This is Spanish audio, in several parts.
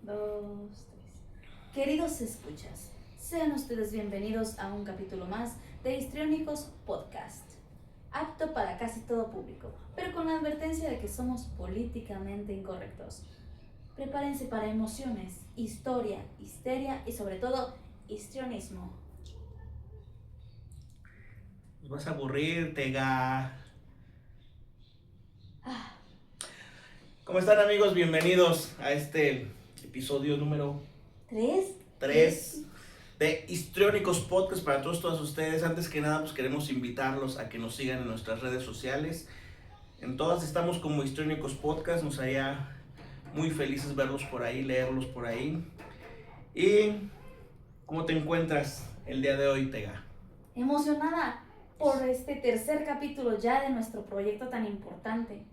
Dos, tres. Queridos escuchas, sean ustedes bienvenidos a un capítulo más de Histriónicos Podcast, apto para casi todo público, pero con la advertencia de que somos políticamente incorrectos. Prepárense para emociones, historia, histeria y sobre todo histrionismo. Nos vas a aburrir, Tega. ¿Cómo están, amigos? Bienvenidos a este episodio número ¿Tres? 3 de Histriónicos Podcast para todos ustedes. Antes que nada, pues queremos invitarlos a que nos sigan en nuestras redes sociales. En todas estamos como Histriónicos Podcast. Nos haría muy felices verlos por ahí, leerlos por ahí. ¿Y cómo te encuentras el día de hoy, Tega? Emocionada por este tercer capítulo ya de nuestro proyecto tan importante.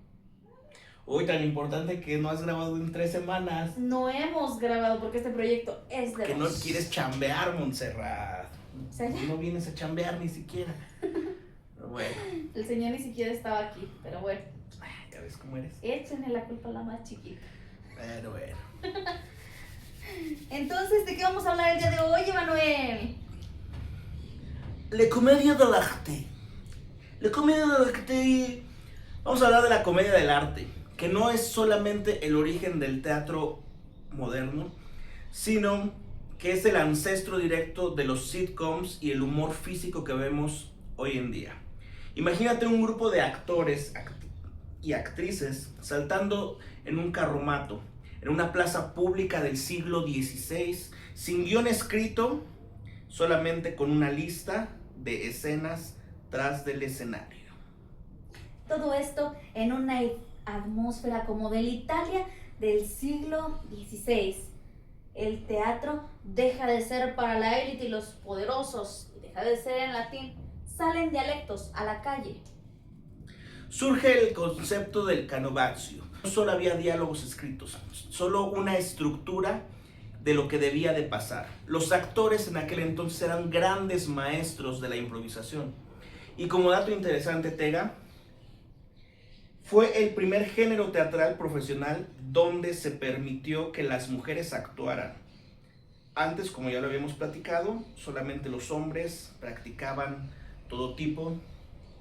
Hoy tan importante que no has grabado en 3 semanas. No hemos grabado porque este proyecto es de Que no dos. quieres chambear, Montserrat. O sea, ya. No vienes a chambear ni siquiera. Pero bueno, El señor ni siquiera estaba aquí, pero bueno, ya ves cómo eres. échenle la culpa a la más chiquita. Pero bueno. Entonces, ¿de qué vamos a hablar el día de hoy, Emanuel? La comedia del arte. La comedia del arte. Vamos a hablar de la comedia del arte, que no es solamente el origen del teatro moderno, sino que es el ancestro directo de los sitcoms y el humor físico que vemos hoy en día. Imagínate un grupo de actores y actrices saltando en un carromato, en una plaza pública del siglo XVI, sin guión escrito, solamente con una lista de escenas tras del escenario. Todo esto en una atmósfera como de la Italia del siglo XVI. El teatro deja de ser para la élite y los poderosos, y deja de ser en latín. Salen dialectos a la calle. Surge el concepto del canovaccio. No solo había diálogos escritos, solo una estructura de lo que debía de pasar. Los actores en aquel entonces eran grandes maestros de la improvisación. Y como dato interesante, Tega, fue el primer género teatral profesional donde se permitió que las mujeres actuaran. Antes, como ya lo habíamos platicado, solamente los hombres practicaban todo tipo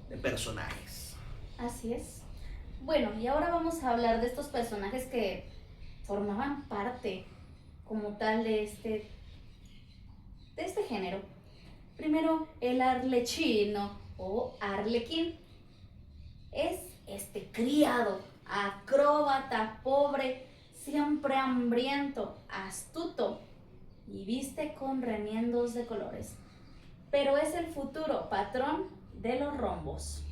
de personajes. Así es. Bueno, y ahora vamos a hablar de estos personajes que formaban parte como tal de este género. Primero, el arlechino o arlequín. Es este criado, acróbata, pobre, siempre hambriento, astuto y viste con remiendos de colores. Pero es el futuro patrón de los rombos.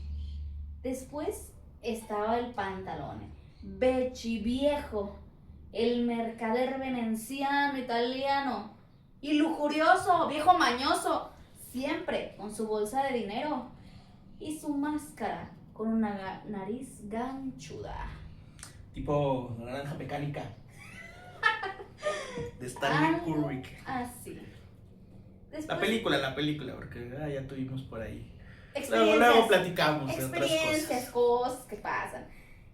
Después estaba el pantalone, Becci viejo, el mercader veneziano italiano y lujurioso, viejo mañoso, siempre con su bolsa de dinero y su máscara con una nariz ganchuda. Tipo Naranja Mecánica. De Stanley Kubrick. Así. La película, porque ya tuvimos por ahí. Experiencias, Luego platicamos de otras experiencias, cosas que pasan.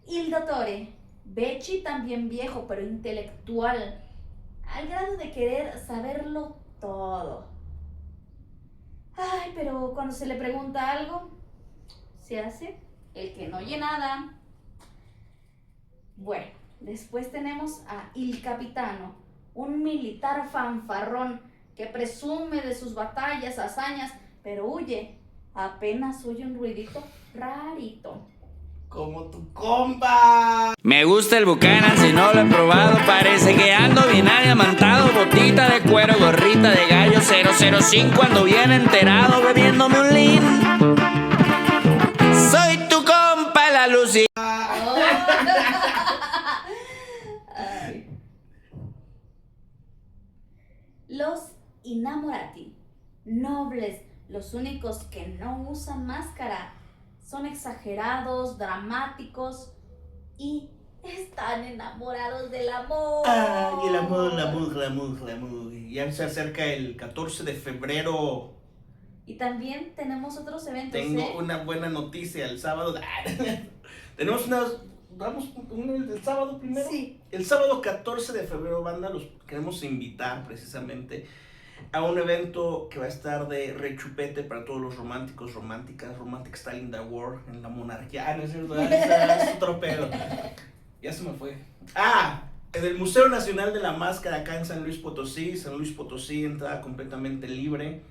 Il Dottore, Becci también viejo, pero intelectual, al grado de querer saberlo todo. Ay, pero cuando se le pregunta algo, se hace el que no oye nada. Bueno, después tenemos a Il Capitano, un militar fanfarrón que presume de sus batallas, hazañas, pero huye. Apenas oye un ruidito rarito. Como tu compa. Me gusta el Buchanan, si no lo he probado parece que ando bien diamantado. Botita de cuero, gorrita de gallo 005, ando bien enterado bebiéndome un lean. Soy tu compa la Lucy. Ay. Los innamorati, nobles, los únicos que no usan máscara, son exagerados, dramáticos y están enamorados del amor. Ay, el amor. Ya se acerca el 14 de febrero. Y también tenemos otros eventos. Tengo una buena noticia el sábado. Tenemos unas damos el sábado primero. Sí. El sábado 14 de febrero, banda, los queremos invitar precisamente a un evento que va a estar de rechupete para todos los románticos, románticas, romantic style in the world, en la monarquía. No es cierto, es otro pedo. Ya se me fue. En el Museo Nacional de la Máscara, acá en San Luis Potosí, entrada completamente libre.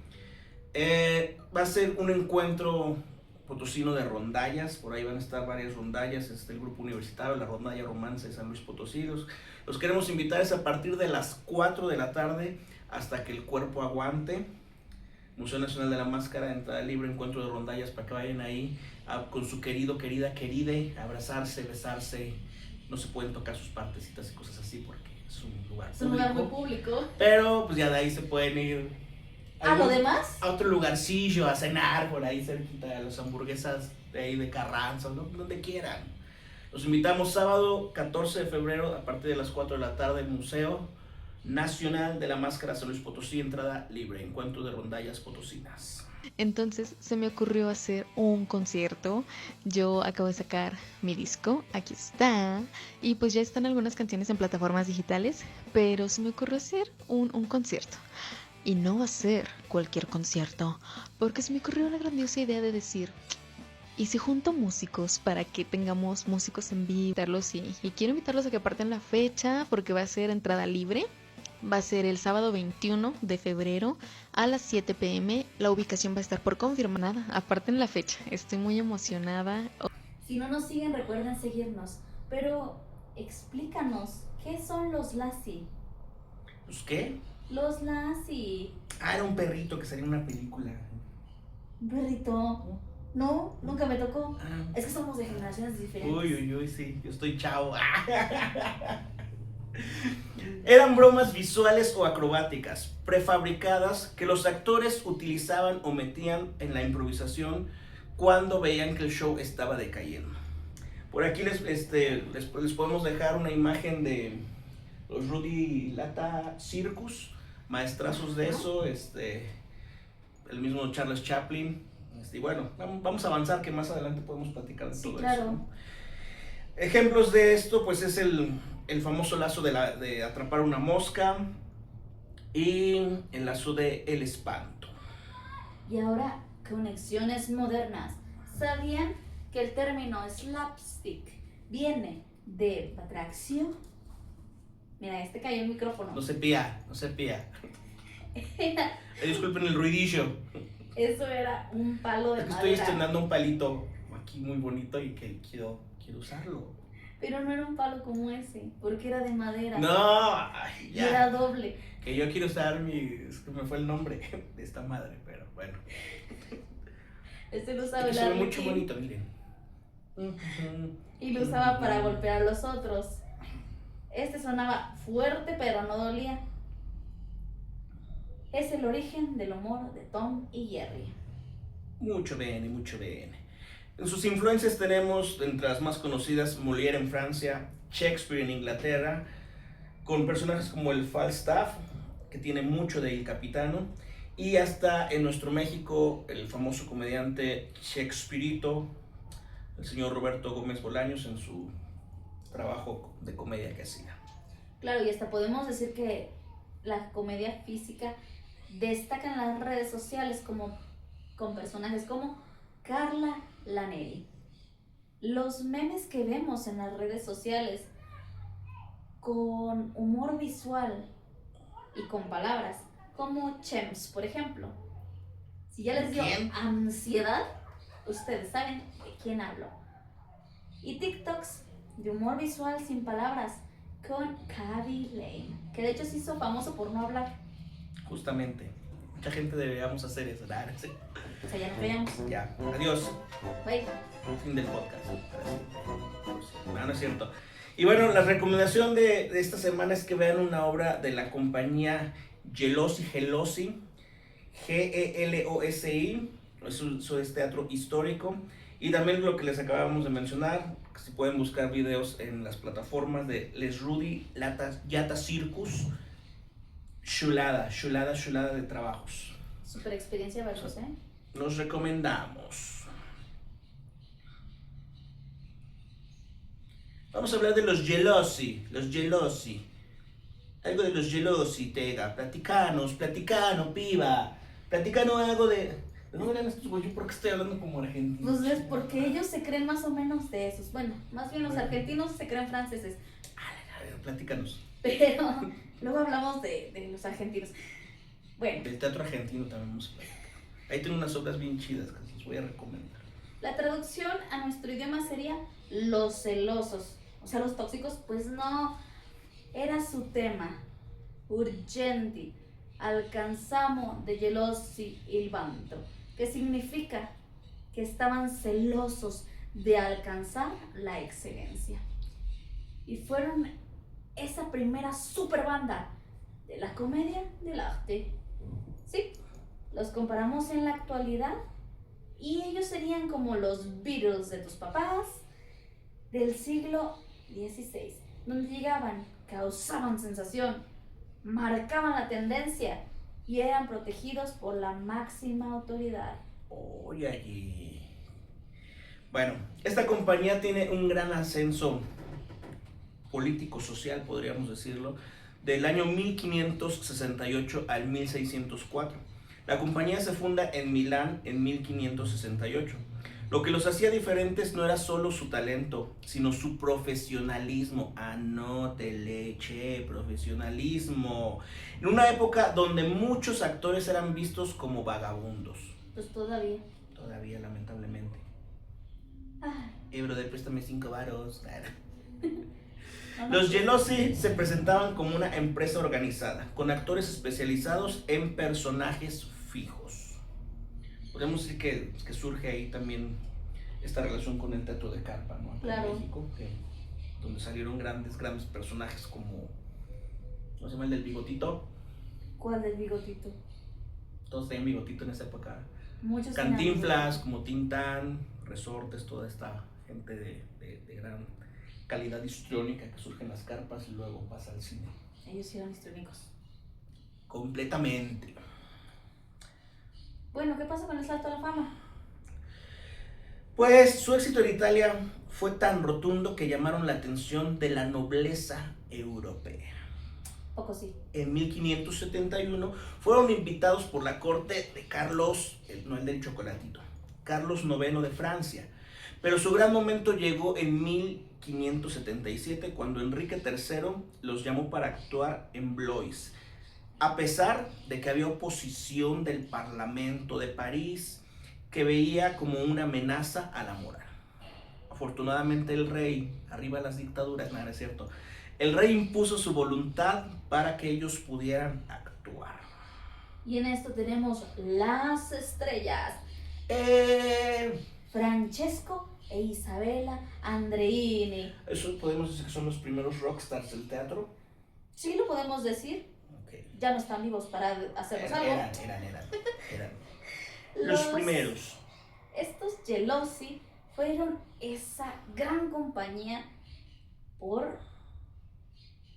Va a ser un encuentro potosino de rondallas, por ahí van a estar varias rondallas, el grupo universitario, la rondalla Romance de San Luis Potosí. Los queremos invitar, es a partir de las 4 de la tarde hasta que el cuerpo aguante. Museo Nacional de la Máscara, entrada libre, encuentro de rondallas, para que vayan ahí con su queride, abrazarse, besarse. No se pueden tocar sus partecitas y cosas así porque es un lugar público. Es un lugar muy público. Pero pues ya de ahí se pueden ir ¿A lo demás? a otro lugarcillo, a cenar por ahí cerquita de las hamburguesas de ahí de Carranza, ¿no? Donde quieran. Los invitamos sábado 14 de febrero a partir de las 4 de la tarde, Museo Nacional de la Máscara, San Luis Potosí, entrada libre, encuentro de rondallas potosinas. Entonces se me ocurrió hacer un concierto. Yo acabo de sacar mi disco, aquí está, y pues ya están algunas canciones en plataformas digitales, pero se me ocurrió hacer un concierto. Y no va a ser cualquier concierto, porque se me ocurrió la grandiosa idea de decir, ¿y si junto músicos para que tengamos músicos en vivo? Y quiero invitarlos a que aparten la fecha, porque va a ser entrada libre. Va a ser el sábado 21 de febrero a las 7 p.m. La ubicación va a estar por confirmada. Aparten la fecha. Estoy muy emocionada. Si no nos siguen, recuerden seguirnos. Pero explícanos, ¿qué son los Lassie? ¿Los qué? Los Lassie. Era un perrito que salió en una película. ¿Un perrito? No, nunca me tocó. Es que somos de generaciones diferentes. Uy, sí, yo estoy chavo. Eran bromas visuales o acrobáticas, prefabricadas, que los actores utilizaban o metían en la improvisación cuando veían que el show estaba decayendo. Por aquí les podemos dejar una imagen de los Rudy Lata Circus, maestrazos de eso, el mismo Charles Chaplin. Y bueno, vamos a avanzar, que más adelante podemos platicar de todo claro. eso. Ejemplos de esto, pues es el famoso lazo de atrapar una mosca y el lazo de el espanto. Y ahora, conexiones modernas. ¿Sabían que el término slapstick viene de batraxio? Mira, cayó el micrófono. No se pía. Disculpen el ruidillo. Eso era un palo de madera. Estoy estrenando un palito aquí muy bonito y que quiero usarlo. Pero no era un palo como ese, porque era de madera. No, y era doble. Que yo quiero usar es que me fue el nombre de esta madre, pero bueno. Lo usaba el suena mucho bonito, miren. Y lo usaba para golpear a los otros. Sonaba fuerte, pero no dolía. Es el origen del humor de Tom y Jerry. Mucho bene. En sus influencias tenemos, entre las más conocidas, Molière en Francia, Shakespeare en Inglaterra, con personajes como el Falstaff, que tiene mucho de El Capitano, y hasta en nuestro México, el famoso comediante Shakespearito, el señor Roberto Gómez Bolaños, en su trabajo de comedia que hacía. Claro, y hasta podemos decir que la comedia física destaca en las redes sociales con personajes como Carla Lanelli. Los memes que vemos en las redes sociales con humor visual y con palabras como Chems, por ejemplo. Si ya les dio ansiedad, ustedes saben de quién hablo. Y TikToks de humor visual sin palabras con Kaby Lane, que de hecho se hizo famoso por no hablar. Justamente, mucha gente deberíamos hacer eso. ¿Sí? O sea, ya nos veíamos. Ya, adiós. Bye. Fin del podcast. No es cierto. Y bueno, la recomendación de esta semana es que vean una obra de la compañía Gelosi, Gelosi. Eso es teatro histórico. Y también lo que les acabamos de mencionar, que se pueden buscar videos en las plataformas de Les Rudy Yata Circus. Chulada de trabajos. Super experiencia versus, Los recomendamos. Vamos a hablar de los gelosi. Algo de los gelosi, Tega. Platicanos, piba. Platicanos algo de... ¿De dónde eran estos güeyes? ¿Por qué estoy hablando como argentino? Pues es porque ellos se creen más o menos de esos. Bueno, más bien los argentinos se creen franceses. A ver, platícanos. Pero luego hablamos de los argentinos. Bueno, Del teatro argentino también vamos a platicar. Ahí tengo unas obras bien chidas que les voy a recomendar. la traducción a nuestro idioma sería los celosos. O sea, los tóxicos, pues no. Era su tema. Urgenti. Alcanzamo de gelosi il vanto. Que significa que estaban celosos de alcanzar la excelencia. Y fueron esa primera super banda de la comedia del arte. Sí, los comparamos en la actualidad y ellos serían como los Beatles de tus papás del siglo XVI, donde llegaban, causaban sensación, marcaban la tendencia y eran protegidos por la máxima autoridad. Oye. Bueno, esta compañía tiene un gran ascenso político-social, podríamos decirlo, del año 1568 al 1604. La compañía se funda en Milán en 1568. Lo que los hacía diferentes no era solo su talento, sino su profesionalismo. Anótele, profesionalismo. En una época donde muchos actores eran vistos como vagabundos. Pues todavía. Todavía, lamentablemente. Ay, Brother, préstame 5 varos. no, Los gelosi se presentaban como una empresa organizada, con actores especializados en personajes fijos. Podemos decir que surge ahí también esta relación con el teatro de carpa, ¿no? Acá claro. en México, donde salieron grandes personajes como, ¿cómo se llama el del bigotito? ¿Cuál del bigotito? Todos tenían bigotito en esa época. Muchos Cantinflas, como Tintán, Resortes, toda esta gente de gran calidad histriónica que surge en las carpas y luego pasa al cine. Ellos sí eran histriónicos. Completamente. Bueno, ¿qué pasa con el salto a la fama? Pues su éxito en Italia fue tan rotundo que llamaron la atención de la nobleza europea. Poco sí. En 1571 fueron invitados por la corte de Carlos, no el del chocolatito, Carlos IX de Francia. Pero su gran momento llegó en 1577 cuando Enrique III los llamó para actuar en Blois. A pesar de que había oposición del Parlamento de París que veía como una amenaza a la moral. Afortunadamente el rey, arriba las dictaduras, nada, es cierto, el rey impuso su voluntad para que ellos pudieran actuar. Y en esto tenemos las estrellas. Francesco e Isabella Andreini. Eso podemos decir que son los primeros rockstars del teatro. Sí lo podemos decir. Okay. Ya no están vivos para hacernos algo. Eran. Los primeros. Estos gelosi fueron esa gran compañía por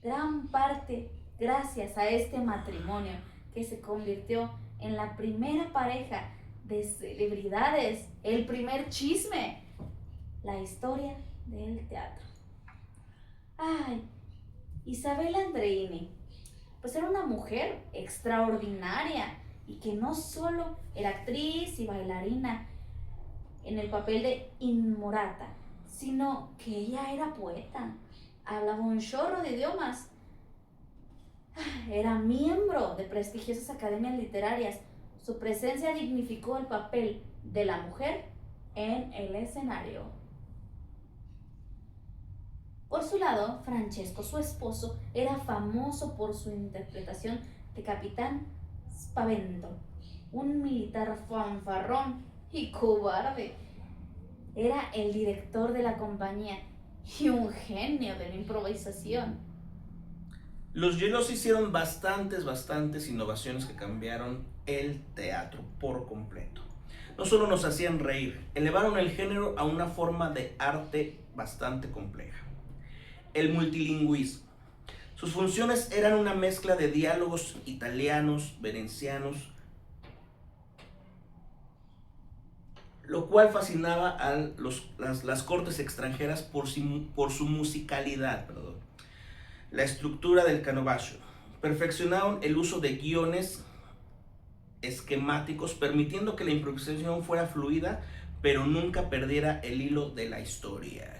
gran parte gracias a este matrimonio que se convirtió en la primera pareja de celebridades, el primer chisme, la historia del teatro. Ay, Isabella Andreini, pues era una mujer extraordinaria y que no solo era actriz y bailarina en el papel de Inmorata, sino que ella era poeta, hablaba un chorro de idiomas, era miembro de prestigiosas academias literarias. Su presencia dignificó el papel de la mujer en el escenario. Por su lado, Francesco, su esposo, era famoso por su interpretación de Capitán Spavento, un militar fanfarrón y cobarde. Era el director de la compañía y un genio de la improvisación. Los gelosi hicieron bastantes innovaciones que cambiaron el teatro por completo. No solo nos hacían reír, elevaron el género a una forma de arte bastante compleja. El multilingüismo. Sus funciones eran una mezcla de diálogos italianos, venecianos, lo cual fascinaba a las cortes extranjeras por su musicalidad. La estructura del Canobascio. Perfeccionaron el uso de guiones esquemáticos, permitiendo que la improvisación fuera fluida, pero nunca perdiera el hilo de la historia.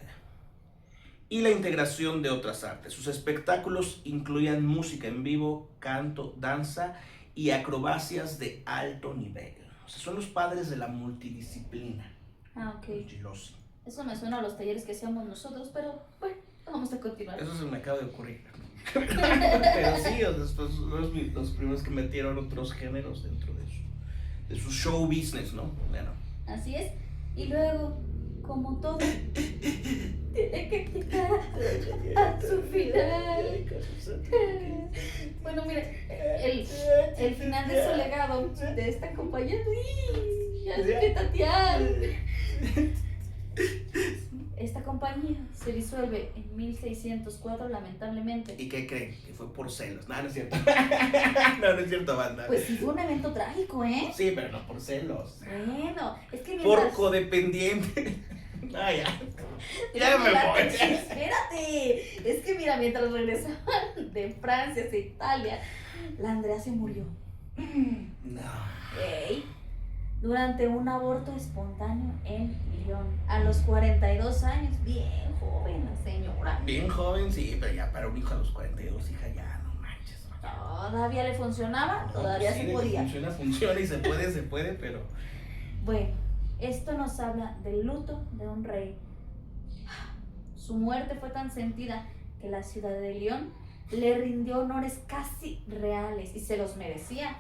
Y la integración de otras artes. Sus espectáculos incluían música en vivo, canto, danza y acrobacias de alto nivel. O sea, son los padres de la multidisciplina. Ah, ok. Los Gelossi. Eso me suena a los talleres que hacíamos nosotros, pero bueno, vamos a continuar. Eso se me acaba de ocurrir. Pero sí, después los primeros que metieron otros géneros dentro de su show business, ¿no? Bueno. Así es. Y luego, como todo, tiene que llegar a su final. Bueno, mira, el final de su legado de esta compañía, ¡uy! Ya sé que tatear. Esta compañía se disuelve en 1604, lamentablemente. ¿Y qué creen? Que fue por celos. No, no es cierto. No es cierto, banda. Pues sí fue un evento trágico, ¿eh? Sí, pero no por celos. Bueno, es que Por codependiente. Ah, ya. Ya me voy. Espérate. Es que mira, mientras regresaban de Francia hacia Italia, la Andrea se murió. No. Ey. Durante un aborto espontáneo en Lyon, a los 42 años, bien joven la señora. Bien joven, sí, pero ya para un hijo a los 42, hija, ya no manches. Todavía le funcionaba, No, todavía sí, se podía. Funciona y se puede, pero... Bueno, esto nos habla del luto de un rey. Su muerte fue tan sentida que la ciudad de Lyon le rindió honores casi reales y se los merecía.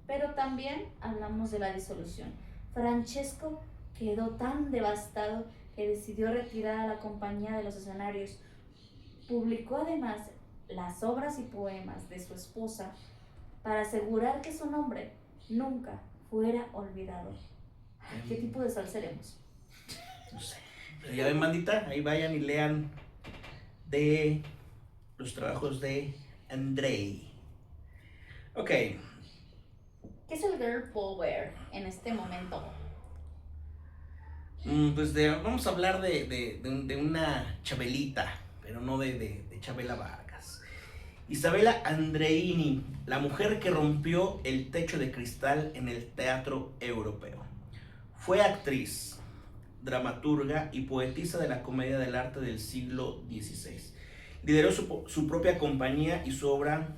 Pero también hablamos de la disolución. Francesco quedó tan devastado que decidió retirar a la compañía de los escenarios. Publicó además las obras y poemas de su esposa para asegurar que su nombre nunca fuera olvidado. ¿Qué tipo de sal seremos? No sé. Pero ya ven, bandita, ahí vayan y lean de los trabajos de Andrei. Ok. ¿Qué es el girl power en este momento? Pues vamos a hablar de una Chabelita, pero no de Chabela Vargas. Isabella Andreini, la mujer que rompió el techo de cristal en el teatro europeo. Fue actriz, dramaturga y poetisa de la comedia del arte del siglo XVI. Lideró su propia compañía y su obra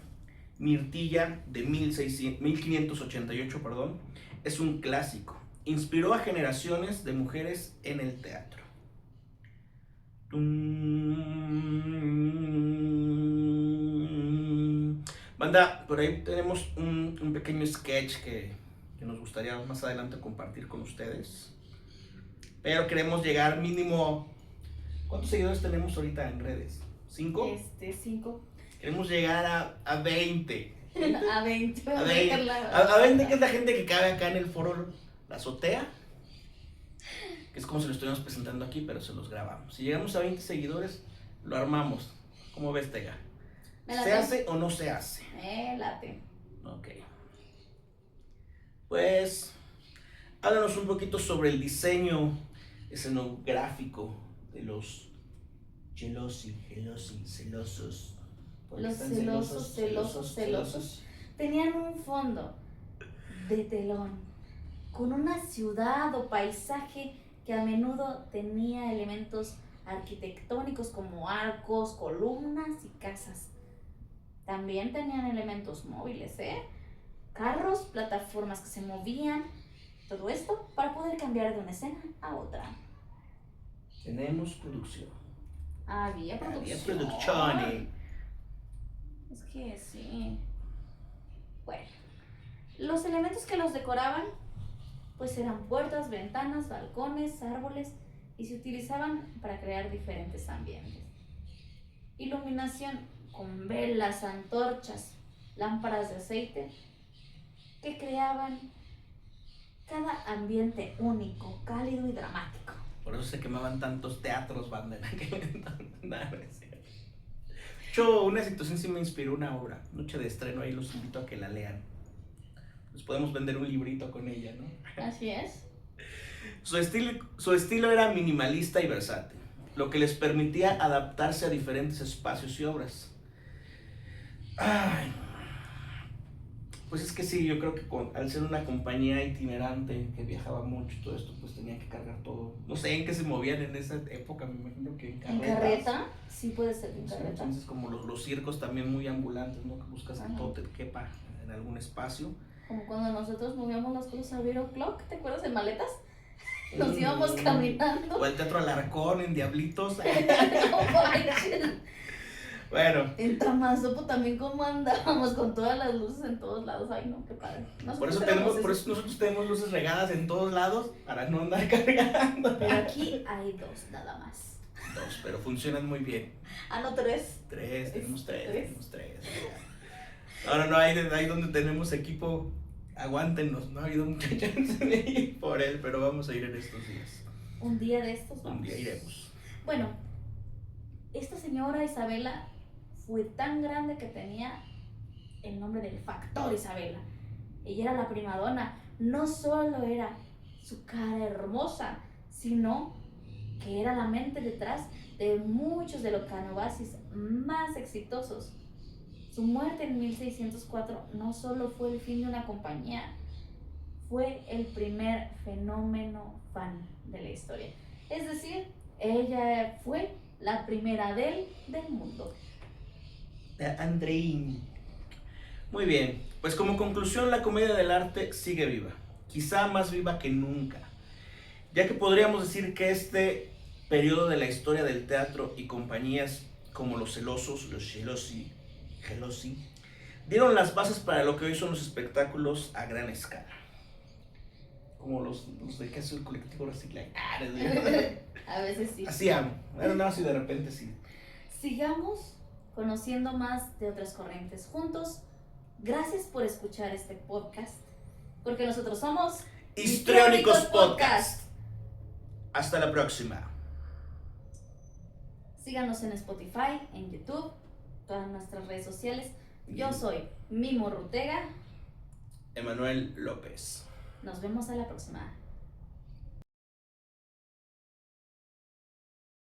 Mirtilla de 1588, es un clásico. Inspiró a generaciones de mujeres en el teatro. Banda, por ahí tenemos un pequeño sketch que nos gustaría más adelante compartir con ustedes. Pero queremos llegar mínimo... ¿Cuántos seguidores tenemos ahorita en redes? ¿5? 5. Queremos llegar a 20. A 20. A 20, que es la gente que cabe acá en el foro La Azotea. Que es como si lo estuviéramos presentando aquí, pero se los grabamos. Si llegamos a 20 seguidores, lo armamos. ¿Cómo ves, Tega? ¿Se hace o no se hace? Late. Ok. Pues, háblanos un poquito sobre el diseño escenográfico de los celosos. Los celosos tenían un fondo de telón con una ciudad o paisaje que a menudo tenía elementos arquitectónicos como arcos, columnas y casas. También tenían elementos móviles, carros, plataformas que se movían, todo esto para poder cambiar de una escena a otra. Tenemos producción. Había producción. Había producción. Es que sí. Bueno, los elementos que los decoraban pues eran puertas, ventanas, balcones, árboles y se utilizaban para crear diferentes ambientes. Iluminación con velas, antorchas, lámparas de aceite que creaban cada ambiente único, cálido y dramático. Por eso se quemaban tantos teatros, banda, en aquel entonces. Nada, no es cierto. De hecho, una situación sí me inspiró una obra. Noche de estreno, ahí los invito a que la lean. Nos podemos vender un librito con ella, ¿no? Así es. Su estilo era minimalista y versátil, lo que les permitía adaptarse a diferentes espacios y obras. Ay, pues es que sí, yo creo que al ser una compañía itinerante que viajaba mucho y todo esto, pues tenía que cargar todo. No sé en qué se movían en esa época, me imagino que en carretas. ¿En carreta? Sí, puede ser en Sí, carreta. entonces como los circos también muy ambulantes, ¿no? Que buscas que Ajá. todo te quepa en algún espacio. Como cuando nosotros movíamos las cosas a Vero Clock, ¿te acuerdas de maletas? Nos íbamos caminando. O el Teatro Alarcón en Diablitos. No manches. Bueno, En Tamazopo también como andábamos con todas las luces en todos lados. Ay, no, qué padre. por eso tenemos nosotros tenemos luces regadas en todos lados para no andar cargando. Pero aquí hay dos nada más. Dos, pero funcionan muy bien. Ah, no, tres. Tenemos ¿Tres? tres. Ahora no hay donde tenemos equipo, aguántenos, no ha habido mucha chance de ir por él, pero vamos a ir en estos días. Un día de estos vamos. Un día iremos. Bueno, esta señora Isabela fue tan grande que tenía el nombre del factor Isabela. Ella era la primadona. No solo era su cara hermosa, sino que era la mente detrás de muchos de los canovasis más exitosos. Su muerte en 1604 no solo fue el fin de una compañía, fue el primer fenómeno fan de la historia. Es decir, ella fue la primera del mundo. Andreín. Muy bien, pues como conclusión la comedia del arte sigue viva, quizá más viva que nunca, ya que podríamos decir que este periodo de la historia del teatro y compañías como Los Celosos, los Gelosi, dieron las bases para lo que hoy son los espectáculos a gran escala. Como los de que hace el colectivo reciclaje. A veces sí. Así amo. Bueno, no, así de repente sí. Sigamos conociendo más de otras corrientes juntos. Gracias por escuchar este podcast, porque nosotros somos Histriónicos Podcast. Hasta la próxima. Síganos en Spotify, en YouTube, todas nuestras redes sociales. Yo soy Mimo Rutega. Emanuel López. Nos vemos a la próxima.